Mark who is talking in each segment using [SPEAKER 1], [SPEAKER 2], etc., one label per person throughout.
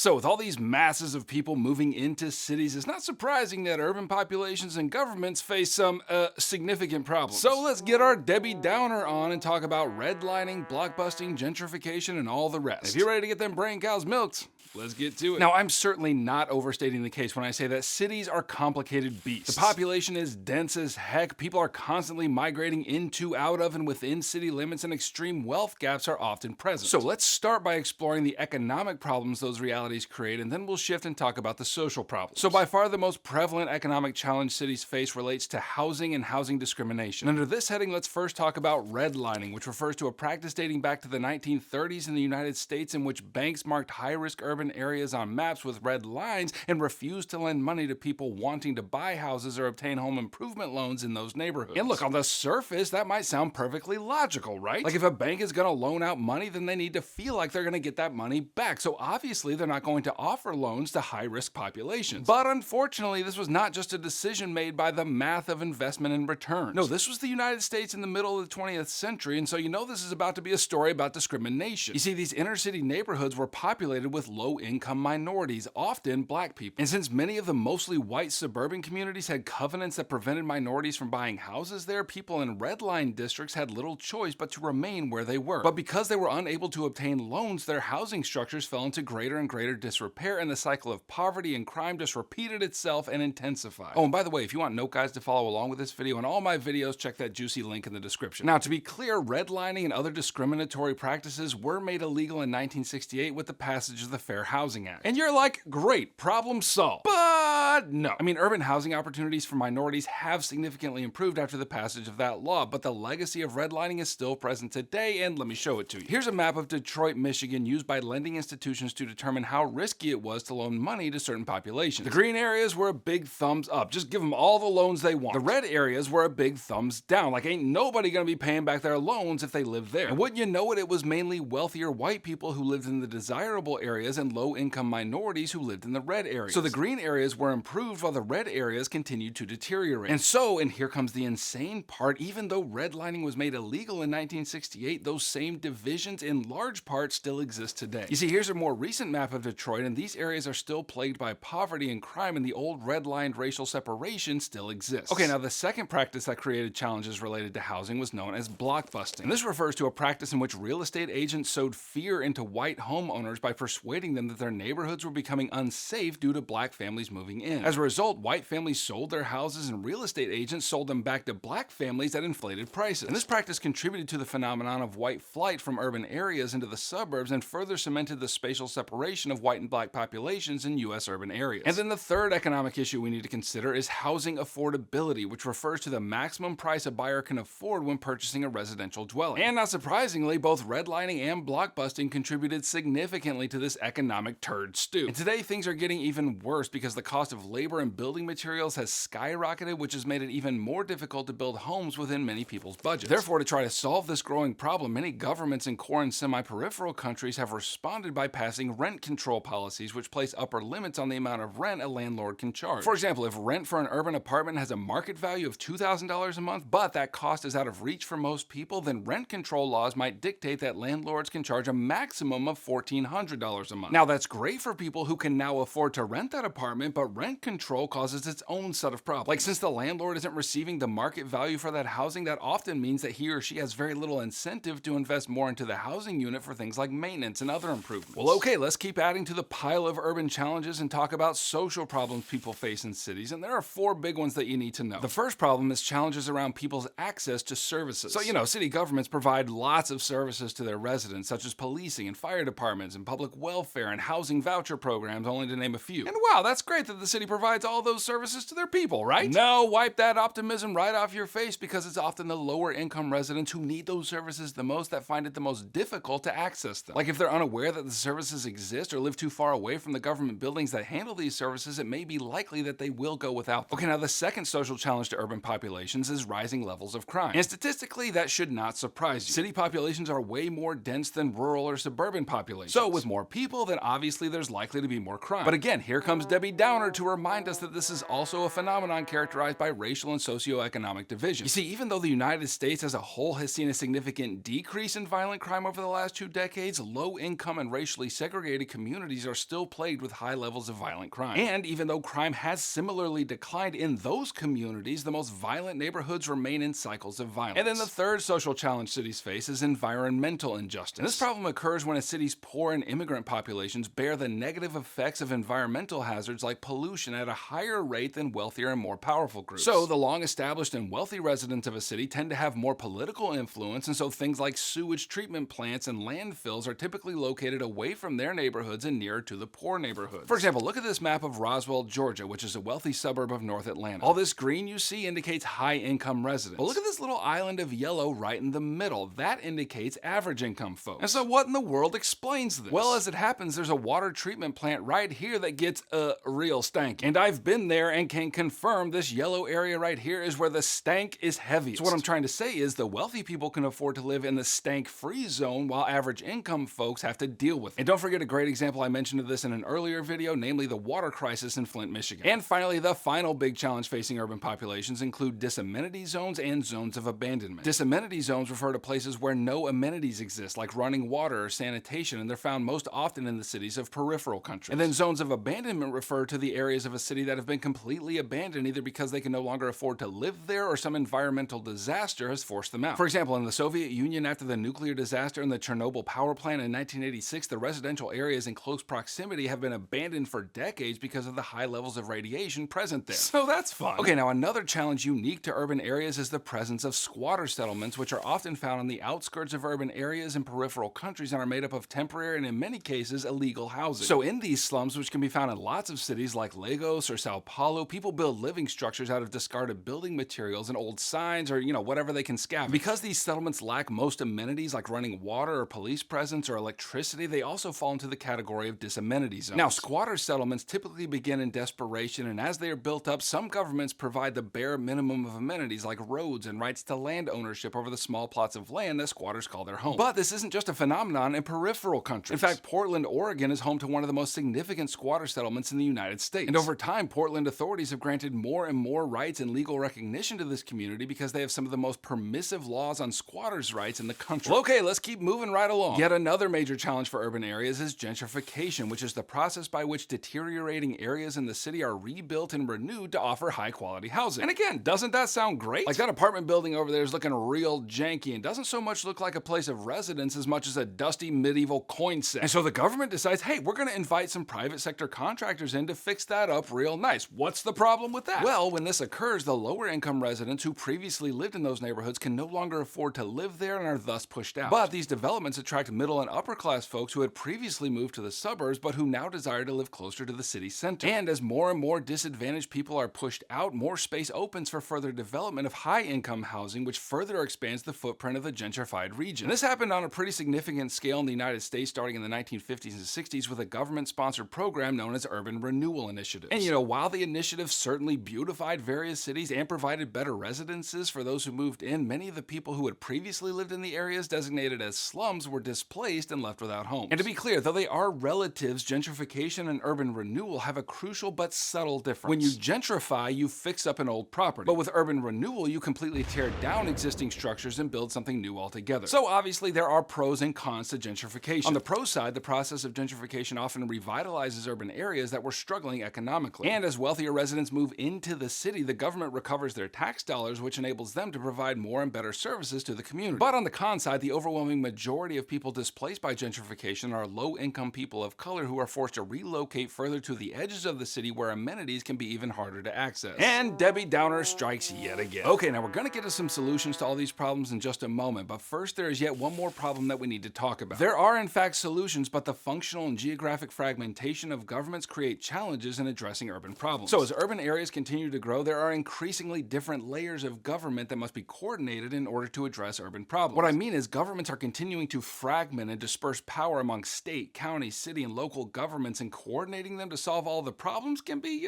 [SPEAKER 1] So, with all these masses of people moving into cities, it's not surprising that urban populations and governments face some significant problems. So, let's get our Debbie Downer on and talk about redlining, blockbusting, gentrification, and all the rest. If you're ready to get them brain cows milked, let's get to it. Now, I'm certainly not overstating the case when I say that cities are complicated beasts. The population is dense as heck, people are constantly migrating into, out of, and within city limits, and extreme wealth gaps are often present. So, let's start by exploring the economic problems those realities create, and then we'll shift and talk about the social problems. So by far the most prevalent economic challenge cities face relates to housing and housing discrimination. And under this heading, let's first talk about redlining, which refers to a practice dating back to the 1930s in the United States in which banks marked high-risk urban areas on maps with red lines and refused to lend money to people wanting to buy houses or obtain home improvement loans in those neighborhoods. And look, on the surface, that might sound perfectly logical, right? Like if a bank is going to loan out money, then they need to feel like they're going to get that money back. So obviously, they're not going to offer loans to high-risk populations. But unfortunately, this was not just a decision made by the math of investment and returns. No, this was the United States in the middle of the 20th century, and so you know this is about to be a story about discrimination. You see, these inner-city neighborhoods were populated with low-income minorities, often black people. And since many of the mostly white suburban communities had covenants that prevented minorities from buying houses there, people in redline districts had little choice but to remain where they were. But because they were unable to obtain loans, their housing structures fell into greater and greater disrepair, and the cycle of poverty and crime just repeated itself and intensified. Oh, and by the way, if you want note guides to follow along with this video and all my videos, check that juicy link in the description. Now, to be clear, redlining and other discriminatory practices were made illegal in 1968 with the passage of the Fair Housing Act. And you're like, great, problem solved. But no. I mean, urban housing opportunities for minorities have significantly improved after the passage of that law, but the legacy of redlining is still present today, and let me show it to you. Here's a map of Detroit, Michigan, used by lending institutions to determine how risky it was to loan money to certain populations. The green areas were a big thumbs up, just give them all the loans they want. The red areas were a big thumbs down, like ain't nobody gonna be paying back their loans if they live there. And wouldn't you know it, it was mainly wealthier white people who lived in the desirable areas and low-income minorities who lived in the red areas. So the green areas were improved while the red areas continued to deteriorate. And here comes the insane part, even though redlining was made illegal in 1968, those same divisions in large part still exist today. You see, here's a more recent map of Detroit, and these areas are still plagued by poverty and crime, and the old redlined racial separation still exists. Okay, now the second practice that created challenges related to housing was known as blockbusting. And this refers to a practice in which real estate agents sowed fear into white homeowners by persuading them that their neighborhoods were becoming unsafe due to black families moving in. As a result, white families sold their houses and real estate agents sold them back to black families at inflated prices. And this practice contributed to the phenomenon of white flight from urban areas into the suburbs and further cemented the spatial separation of white and black populations in U.S. urban areas. And then the third economic issue we need to consider is housing affordability, which refers to the maximum price a buyer can afford when purchasing a residential dwelling. And not surprisingly, both redlining and blockbusting contributed significantly to this economic turd stew. And today things are getting even worse because the cost of labor and building materials has skyrocketed, which has made it even more difficult to build homes within many people's budgets. Therefore, to try to solve this growing problem, many governments in core and semi-peripheral countries have responded by passing rent control policies which place upper limits on the amount of rent a landlord can charge. For example, if rent for an urban apartment has a market value of $2,000 a month, but that cost is out of reach for most people, then rent control laws might dictate that landlords can charge a maximum of $1,400 a month. Now, that's great for people who can now afford to rent that apartment, but rent control causes its own set of problems. Like, since the landlord isn't receiving the market value for that housing, that often means that he or she has very little incentive to invest more into the housing unit for things like maintenance and other improvements. Well, okay, let's keep adding to the pile of urban challenges and talk about social problems people face in cities, and there are four big ones that you need to know. The first problem is challenges around people's access to services. So, city governments provide lots of services to their residents, such as policing and fire departments and public welfare and housing voucher programs, only to name a few. And wow, that's great that the city provides all those services to their people, right? No, wipe that optimism right off your face, because it's often the lower income residents who need those services the most that find it the most difficult to access them. Like, if they're unaware that the services exist or live too far away from the government buildings that handle these services, it may be likely that they will go without them. Okay, now the second social challenge to urban populations is rising levels of crime. And statistically, that should not surprise you. City populations are way more dense than rural or suburban populations. So with more people, then obviously there's likely to be more crime. But again, here comes Debbie Downer to remind us that this is also a phenomenon characterized by racial and socioeconomic division. You see, even though the United States as a whole has seen a significant decrease in violent crime over the last 2 decades, low-income and racially segregated communities are still plagued with high levels of violent crime. And even though crime has similarly declined in those communities, the most violent neighborhoods remain in cycles of violence. And then the third social challenge cities face is environmental injustice. And this problem occurs when a city's poor and immigrant populations bear the negative effects of environmental hazards like pollution at a higher rate than wealthier and more powerful groups. So the long-established and wealthy residents of a city tend to have more political influence, and so things like sewage treatment plants and landfills are typically located away from their neighborhoods and nearer to the poor neighborhoods. For example, look at this map of Roswell, Georgia, which is a wealthy suburb of North Atlanta. All this green you see indicates high-income residents. But look at this little island of yellow right in the middle. That indicates average income folks. And so what in the world explains this? Well, as it happens, there's a water treatment plant right here that gets real stanky. And I've been there and can confirm this yellow area right here is where the stank is heaviest. So what I'm trying to say is the wealthy people can afford to live in the stank-free zone while average income folks have to deal with it. And don't forget a great example I mentioned of this in an earlier video, namely the water crisis in Flint, Michigan. And finally, the final big challenge facing urban populations include disamenity zones and zones of abandonment. Disamenity zones refer to places where no amenities exist, like running water or sanitation, and they're found most often in the cities of peripheral countries. And then zones of abandonment refer to the areas of a city that have been completely abandoned, either because they can no longer afford to live there or some environmental disaster has forced them out. For example, in the Soviet Union after the nuclear disaster in the Chernobyl power plant in 1986, the residential areas in close proximity have been abandoned for decades because of the high levels of radiation present there. So that's fun. Okay, now another challenge unique to urban areas is the presence of squatter settlements, which are often found on the outskirts of urban areas in peripheral countries and are made up of temporary and in many cases illegal housing. So in these slums, which can be found in lots of cities like Lagos or Sao Paulo, people build living structures out of discarded building materials and old signs or, whatever they can scavenge. Because these settlements lack most amenities like running water or police presence or electricity, they also fall into the category of disamenity zones. Now, squatter settlements typically begin in desperation, and as they are built up, some governments provide the bare minimum of amenities like roads and rights to land ownership over the small plots of land that squatters call their home. But this isn't just a phenomenon in peripheral countries. In fact, Portland, Oregon is home to one of the most significant squatter settlements in the United States. And over time, Portland authorities have granted more and more rights and legal recognition to this community because they have some of the most permissive laws on squatters' rights in the country. Well, okay, let's keep moving right along. Yet another major challenge for urban areas is gentrification, which is the process by which deteriorating areas in the city are rebuilt and renewed to offer high-quality housing. And again, doesn't that sound great? Like that apartment building over there is looking real janky and doesn't so much look like a place of residence as much as a dusty medieval coin set. And so the government decides, hey, we're going to invite some private sector contractors in to fix that up real nice. What's the problem with that? Well, when this occurs, the lower income residents who previously lived in those neighborhoods can no longer afford to live there and are thus pushed out. But these developments attract middle and upper class folks who had previously moved to the suburbs but who now desire to live closer to the city center. And as more and more disadvantaged people are pushed out, more space opens for further development of high income housing, which further expands the footprint of the gentrified region. And this happened on a pretty significant scale in the United States starting in the 1950s and 60s with a government-sponsored program known as urban renewal initiatives. And while the initiative certainly beautified various cities and provided better residences for those who moved in, many of the people who had previously lived in the areas designated as slums were displaced and left without homes. And to be clear, though they are relatives, gentrification and urban renewal have a crucial but subtle difference. When you gentrify, you fix up an old property. But with urban renewal, you completely tear down existing structures and build something new altogether. So obviously there are pros and cons to gentrification. On the pro side, the process of gentrification often revitalizes urban areas that were struggling economically. And as wealthier residents move into the city, the government recovers their tax dollars, which enables them to provide more and better services to the community. But on the con side, the overwhelming majority of people displaced by gentrification are low-income people of color who are forced to relocate further to the edges of the city where amenities can be even harder to access. And Debbie Downer strikes yet again. Okay, now we're gonna get to some solutions to all these problems in just a moment, but first there is yet one more problem that we need to talk about. There are in fact solutions, but the functional and geographic fragmentation of governments create challenges in addressing urban problems. So as urban areas continue to grow, there are increasingly different layers of government that must be coordinated in order to address urban problems. What I mean is governments are continuing to fragment and disperse power among state, county, city, and local governments, and coordinating them to solve all the problems can be,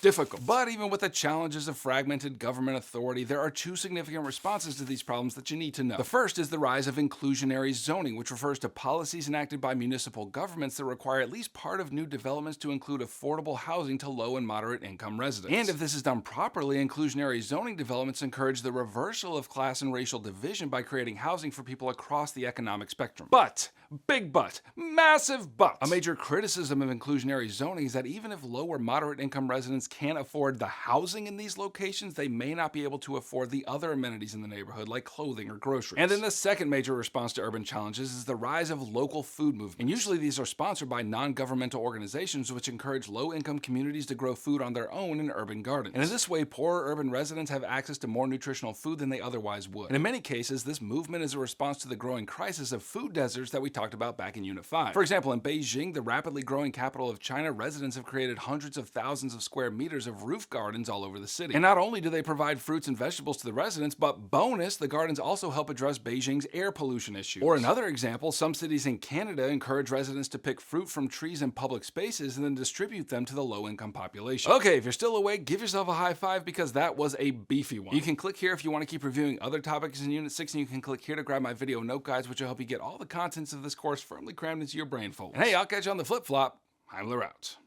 [SPEAKER 1] difficult. But even with the challenges of fragmented government authority, there are two significant responses to these problems that you need to know. The first is the rise of inclusionary zoning, which refers to policies enacted by municipal governments that require at least part of new developments to include affordable housing housing to low and moderate income residents. And if this is done properly, inclusionary zoning developments encourage the reversal of class and racial division by creating housing for people across the economic spectrum. But, big but, massive but, a major criticism of inclusionary zoning is that even if low or moderate income residents can't afford the housing in these locations, they may not be able to afford the other amenities in the neighborhood like clothing or groceries. And then the second major response to urban challenges is the rise of local food movements. And usually these are sponsored by non-governmental organizations which encourage low-income communities to grow food on their own in urban gardens. And in this way, poorer urban residents have access to more nutritional food than they otherwise would. And in many cases, this movement is a response to the growing crisis of food deserts that we talked about back in Unit 5. For example, in Beijing, the rapidly growing capital of China, residents have created hundreds of thousands of square meters of roof gardens all over the city. And not only do they provide fruits and vegetables to the residents, but bonus, the gardens also help address Beijing's air pollution issues. Or another example, some cities in Canada encourage residents to pick fruit from trees in public spaces and then distribute them to the low-income population. Okay, if you're still awake, give yourself a high five because that was a beefy one. You can click here if you want to keep reviewing other topics in Unit 6, and you can click here to grab my video note guides, which will help you get all the contents of this course firmly crammed into your brain folds. And hey, I'll catch you on the flip-flop. Heimler out.